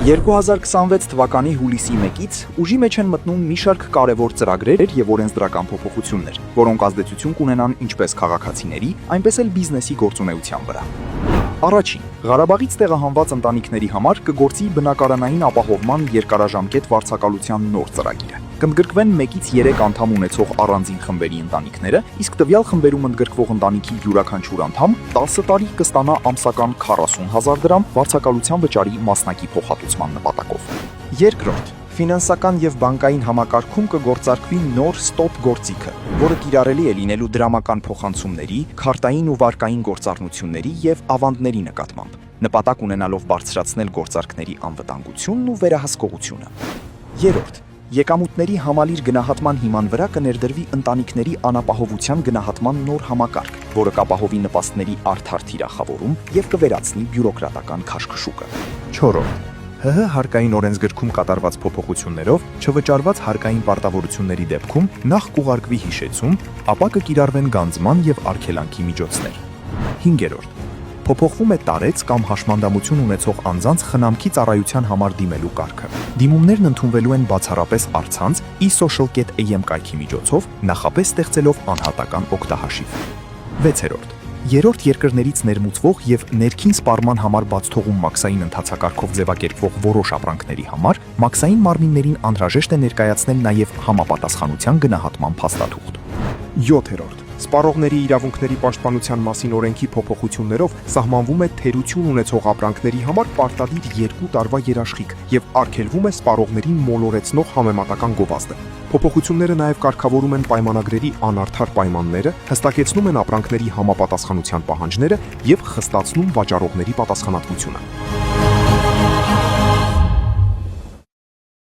2026 թվականի հուլիսի 1-ից ուժի մեջ են մտնում մի շարք կարևոր ծրագրեր եւ օրենսդրական փոփոխություններ, որոնք ազդեցություն կունենան ինչպես քաղաքացիների, այնպես էլ բիզնեսի գործունեության վրա։ Առաջին, Ղարաբաղից տեղահանված ընտանիքների համար կգործի բնակարանային ապահովման երկարաժամկետ վարձակալության նոր ծրագիրը։ Կընդգրկվեն 1-ից 3 անդամ ունեցող առանձին խմբերի ընտանիքները, իսկ տվյալ խմբերում ընդգրկվող ընտանիքի յուրաքանչյուր անդամ 10 տարի կստանա ամսական 40,000 դրամ վարձակալության վճարի մասնակի փոխհատուցման նպատակով։ Երկրորդ, ֆինանսական եւ բանկային համակարգում կգործարկվի նոր ստոպ գործիքը, որը կիրառելի է լինելու դրամական փոխանցումների, քարտային ու վարկային գործառնությունների եւ ավանդների նկատմամբ, նպատակ ունենալով բարձրացնել գործարքների անվտանգությունն ու վերահսկողությունը։ Երրորդ, եկամուտների համալիր գնահատման հիման վրա կներդրվի ընտանիքների անապահովության գնահատման նոր համակարգ, որը կապահովի նպաստների արդար թիրախավորում եւ կվերացնի բյուրոկրատական քաշքշուկը։ Չորրորդ, ՀՀ հարկային օրենսգրքում կատարված փոփոխություններով չվճարված հարկային պարտավորությունների դեպքում նախ կուղարկվի հիշեցում, ապա կկիրառվեն գանձման եւ արգելանքի միջոցներ։ 5-րդ, փոփոխվում է տարեց կամ հաշմանդամություն ունեցող անձանց խնամքի ծառայության համար դիմելու կարգը։ Դիմումներն ընդունվելու են բացառապես առցանց e-social.am կայքի միջոցով, նախապես ստեղծելով անհատական օգտահաշիվ։ 6-րդ, երրորդ երկրներից ներմուծվող եւ ներքին սպառման համար բաց թողում մաքսային ընթացակարգով ձևակերպվող որոշ ապրանքների համար մաքսային մարմիններին անհրաժեշտ է ներկայացնել նաեւ համապատասխանության գնահատման փաստաթուղթ։ 7-րդ, սպառողների իրավունքների պաշտպանության մասին օրենքի փոփոխություններով սահմանվում է թերություն ունեցող ապրանքների համար պարտադիր 2 տարվա երաշխիք եւ արգելվում է սպառողներին մոլորեցնող համեմատական գովազդը։ Փոփոխությունները նաև կարգավորում են պայմանագրերի անարդար պայմանները, հստակեցնում են ապրանքների համապատասխանության պահանջները եւ խստացնում վաճառողների պատասխանատվությունը։